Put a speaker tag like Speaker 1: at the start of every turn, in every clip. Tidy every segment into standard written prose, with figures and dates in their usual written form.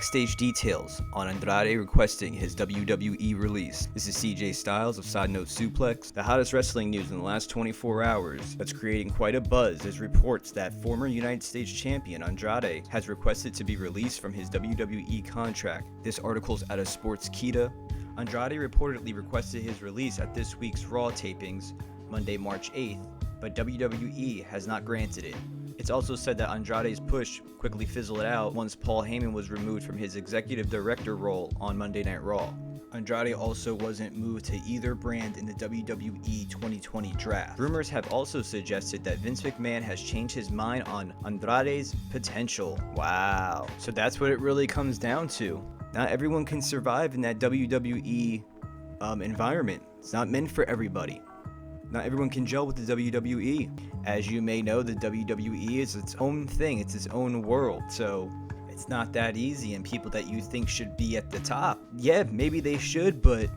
Speaker 1: backstage details on Andrade requesting his WWE release. This is CJ Styles of Side Note Suplex. The hottest wrestling news in the last 24 hours that's creating quite a buzz is reports that former United States champion Andrade has requested to be released from his WWE contract. This article's out of Sportskeeda. Andrade reportedly requested his release at this week's Raw tapings, Monday, March 8th, but WWE has not granted it. It's also said that Andrade's push quickly fizzled out once Paul Heyman was removed from his Executive Director role on Monday Night Raw. Andrade also wasn't moved to either brand in the WWE 2020 Draft. Rumors have also suggested that Vince McMahon has changed his mind on Andrade's potential. Wow. So that's what it really comes down to. Not everyone can survive in that WWE environment. It's not meant for everybody. Not everyone can gel with the WWE. As you may know, the WWE is its own thing. It's its own world. So it's not that easy. And people that you think should be at the top, yeah, maybe they should, but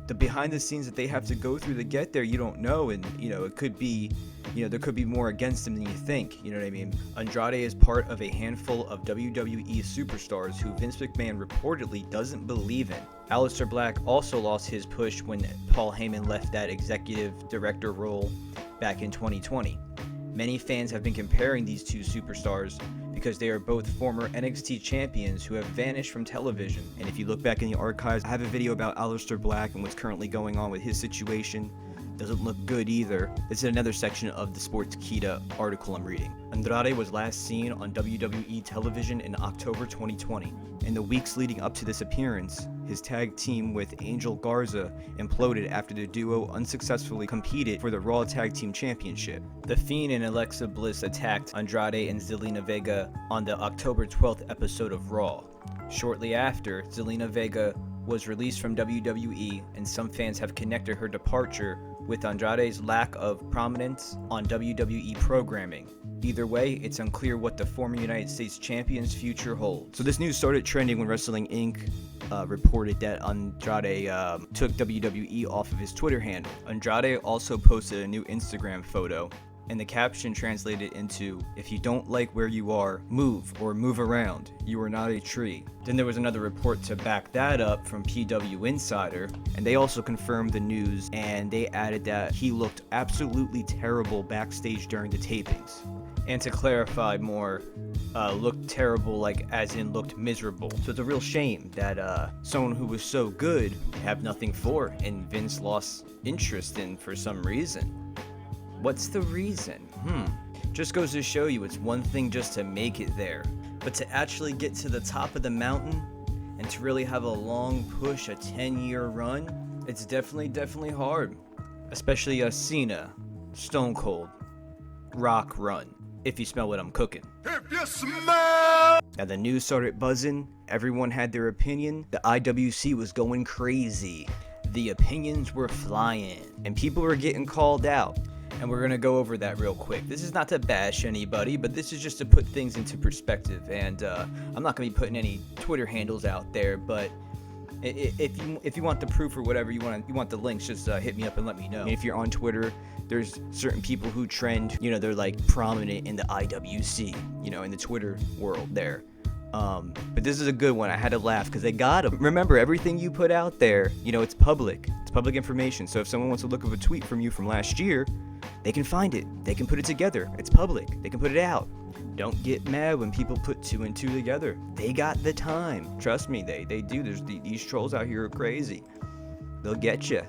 Speaker 1: the behind the scenes that they have to go through to get there, you don't know. And, it could be, there could be more against them than you think. You know what I mean? Andrade is part of a handful of WWE superstars who Vince McMahon reportedly doesn't believe in. Aleister Black also lost his push when Paul Heyman left that executive director role back in 2020. Many fans have been comparing these two superstars because they are both former NXT champions who have vanished from television. And if you look back in the archives, I have a video about Aleister Black and what's currently going on with his situation. Doesn't look good either. This is another section of the Sportskeeda article I'm reading. Andrade was last seen on WWE television in October 2020. In the weeks leading up to this appearance, his tag team with Angel Garza imploded after the duo unsuccessfully competed for the Raw Tag Team Championship. The Fiend and Alexa Bliss attacked Andrade and Zelina Vega on the October 12th episode of Raw. Shortly after, Zelina Vega was released from WWE, and some fans have connected her departure with Andrade's lack of prominence on WWE programming. Either way, it's unclear what the former United States champion's future holds. So this news started trending when Wrestling Inc. Reported that Andrade took WWE off of his Twitter handle. Andrade also posted a new Instagram photo, and the caption translated into, "If you don't like where you are, move or move around. You are not a tree." Then there was another report to back that up from PW Insider, and they also confirmed the news, and they added that he looked absolutely terrible backstage during the tapings. And to clarify more, looked terrible like as in looked miserable. So it's a real shame that someone who was so good have nothing for, and Vince lost interest in for some reason. What's the reason? Just goes to show you it's one thing just to make it there, but to actually get to the top of the mountain and to really have a long push, a 10-year run, it's definitely hard. Especially a Cena, Stone Cold, Rock run, if you smell what I'm cooking.
Speaker 2: If you smell!
Speaker 1: Now the news started buzzing, everyone had their opinion, the IWC was going crazy. The opinions were flying, and people were getting called out. And we're going to go over that real quick. This is not to bash anybody, but this is just to put things into perspective. And I'm not going to be putting any Twitter handles out there, but if you want the proof or whatever, you want the links, just hit me up and let me know. And if you're on Twitter, there's certain people who trend, they're like prominent in the IWC, in the Twitter world there. But this is a good one. I had to laugh because they got them. Remember, everything you put out there, it's public. It's public information. So if someone wants to look up a tweet from you from last year, they can find it. They can put it together. It's public. They can put it out. Don't get mad when people put 2 and 2 together. They got the time. Trust me, they do. These trolls out here are crazy. They'll get you.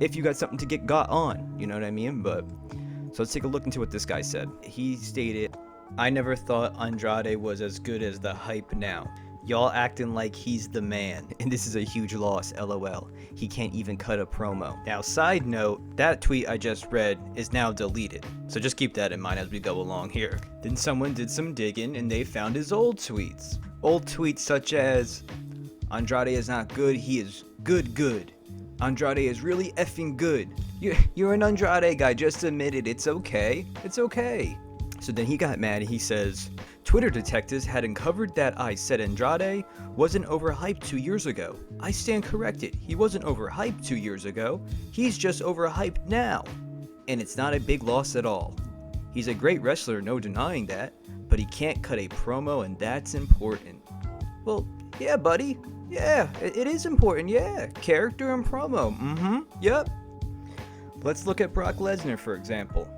Speaker 1: If you got something to get got on, you know what I mean? But so let's take a look into what this guy said. He stated, "I never thought Andrade was as good as the hype now. Y'all acting like he's the man, and this is a huge loss, LOL. He can't even cut a promo." Now, side note, that tweet I just read is now deleted, so just keep that in mind as we go along here. Then someone did some digging, and they found his old tweets. Old tweets such as, "Andrade is not good, he is good. Andrade is really effing good. You're an Andrade guy, just admit it, it's okay. So then he got mad and he says, "Twitter detectives had uncovered that I said Andrade wasn't overhyped 2 years ago. I stand corrected. He wasn't overhyped 2 years ago. He's just overhyped now. And it's not a big loss at all. He's a great wrestler, no denying that, but he can't cut a promo, and that's important." Well, yeah, buddy. Yeah, it is important. Yeah, character and promo. Yep. Let's look at Brock Lesnar, for example.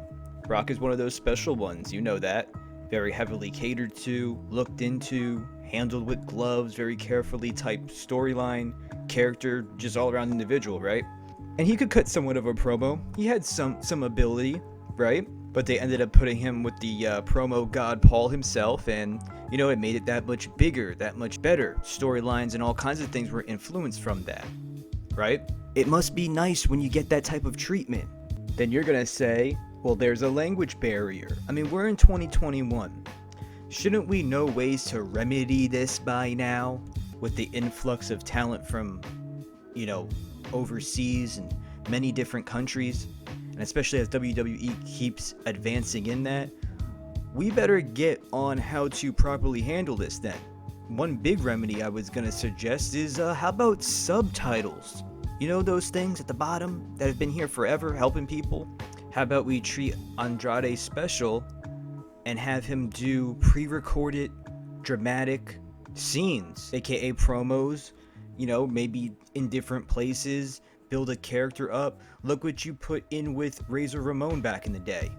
Speaker 1: Brock is one of those special ones, you know that. Very heavily catered to, looked into, handled with gloves, very carefully type storyline, character, just all around individual, right? And he could cut somewhat of a promo. He had some ability, right? But they ended up putting him with the promo god Paul himself, and it made it that much bigger, that much better. Storylines and all kinds of things were influenced from that, right? It must be nice when you get that type of treatment. Then you're gonna say, well, there's a language barrier. I mean, we're in 2021. Shouldn't we know ways to remedy this by now with the influx of talent from, overseas and many different countries? And especially as WWE keeps advancing in that, we better get on how to properly handle this then. One big remedy I was going to suggest is how about subtitles? You know those things at the bottom that have been here forever helping people? How about we treat Andrade special and have him do pre-recorded dramatic scenes, aka promos, maybe in different places, build a character up. Look what you put in with Razor Ramon back in the day.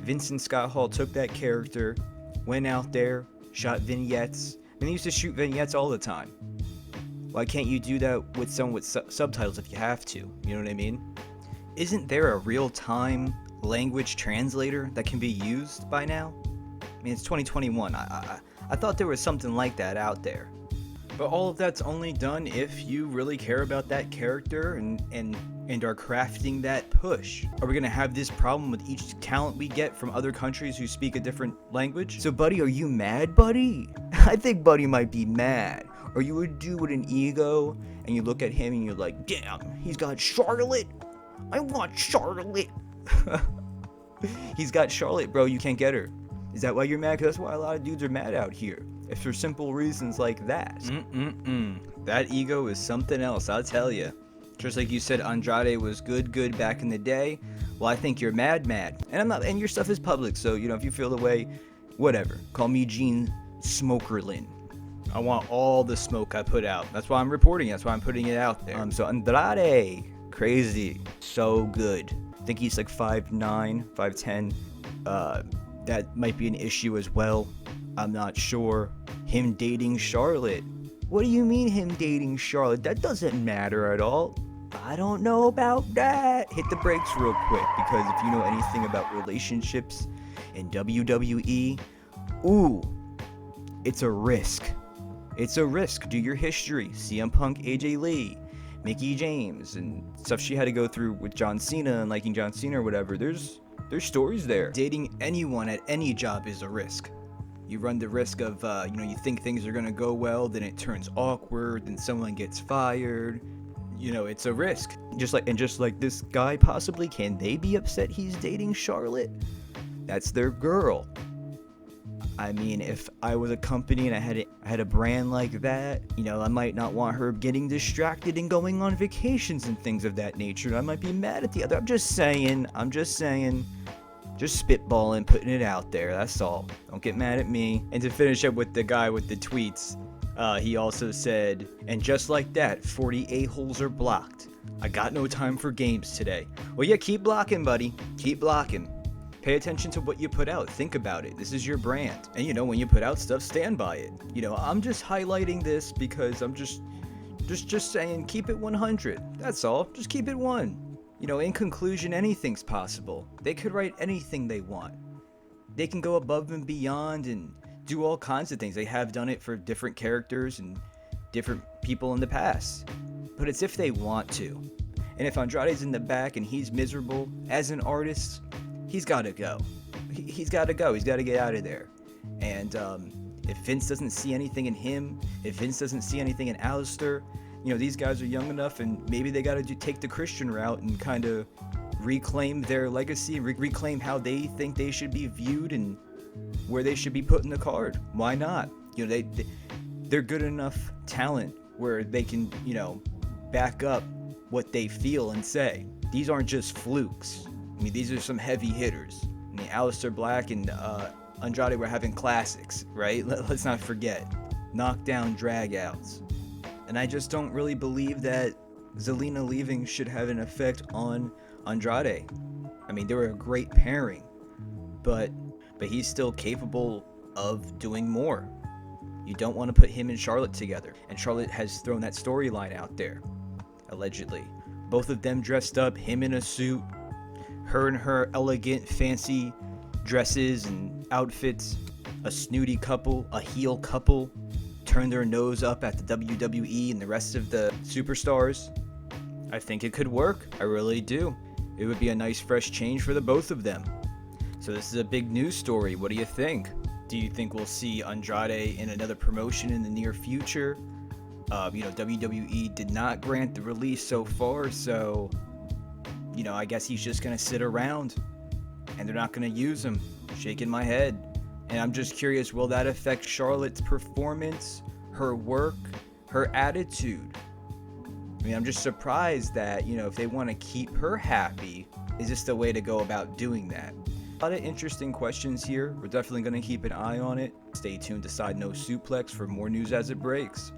Speaker 1: Vince and Scott Hall took that character, went out there, shot vignettes, and they used to shoot vignettes all the time. Why can't you do that with someone with subtitles if you have to? You know what I mean? Isn't there a real-time language translator that can be used by now? I mean, it's 2021. I thought there was something like that out there. But all of that's only done if you really care about that character and are crafting that push. Are we gonna have this problem with each talent we get from other countries who speak a different language? So buddy, are you mad, buddy? I think buddy might be mad. Or you would do with an ego and you look at him and you're like, damn, he's got Charlotte. I want Charlotte. He's got Charlotte, bro. You can't get her. Is that why you're mad? 'Cause that's why a lot of dudes are mad out here. If for simple reasons like that. That ego is something else, I'll tell you. Just like you said, Andrade was good back in the day. Well, I think you're mad. And I'm not. And your stuff is public, so if you feel the way, whatever. Call me Gene Smokerlin. I want all the smoke I put out. That's why I'm reporting. That's why I'm putting it out there. So Andrade, crazy, so good. I think he's like 5'9", 5'10". That might be an issue as well. I'm not sure. Him dating Charlotte. What do you mean him dating Charlotte? That doesn't matter at all. I don't know about that. Hit the brakes real quick, because if you know anything about relationships in WWE, it's a risk. It's a risk. Do your history. CM Punk, AJ Lee, Mickie James, and stuff she had to go through with John Cena and liking John Cena or whatever. There's stories there. Dating anyone at any job is a risk. You run the risk of, you think things are gonna go well, then it turns awkward, then someone gets fired. It's a risk. Just like this guy possibly, can they be upset he's dating Charlotte? That's their girl. I mean, if I was a company and I had a brand like that, I might not want her getting distracted and going on vacations and things of that nature. I might be mad at the other. I'm just saying. Just spitballing, putting it out there, that's all. Don't get mad at me. And to finish up with the guy with the tweets, he also said, and just like that, 40 a-holes are blocked. I got no time for games today. Well, yeah, keep blocking, buddy. Keep blocking. Pay attention to what you put out. Think about it. This is your brand. And when you put out stuff, stand by it. I'm just highlighting this because I'm just saying keep it 100. That's all. Just keep it 1. In conclusion, anything's possible. They could write anything they want. They can go above and beyond and do all kinds of things. They have done it for different characters and different people in the past. But it's if they want to. And if Andrade's in the back and he's miserable as an artist, he's got to go. He's got to go. He's got to get out of there. And if Vince doesn't see anything in him, if Vince doesn't see anything in Aleister, these guys are young enough, and maybe they got to take the Christian route and kind of reclaim their legacy, reclaim how they think they should be viewed and where they should be put in the card. Why not? They're good enough talent where they can, back up what they feel and say. These aren't just flukes. I mean, these are some heavy hitters. I mean, Aleister Black and Andrade were having classics, right? Let's not forget. knockdown dragouts. And I just don't really believe that Zelina leaving should have an effect on Andrade. I mean, they were a great pairing, but he's still capable of doing more. You don't want to put him and Charlotte together. And Charlotte has thrown that storyline out there, allegedly. Both of them dressed up, him in a suit, her in her elegant, fancy dresses and outfits. A snooty couple, a heel couple, turn their nose up at the WWE and the rest of the superstars. I think it could work. I really do. It would be a nice fresh change for the both of them. So this is a big news story. What do you think? Do you think we'll see Andrade in another promotion in the near future? WWE did not grant the release so far, so I guess he's just gonna sit around and they're not gonna use him. Shaking my head. And I'm just curious, will that affect Charlotte's performance, her work, her attitude? I mean, I'm just surprised that, if they want to keep her happy, is this the way to go about doing that? A lot of interesting questions here. We're definitely going to keep an eye on it. Stay tuned to Side Note Suplex for more news as it breaks.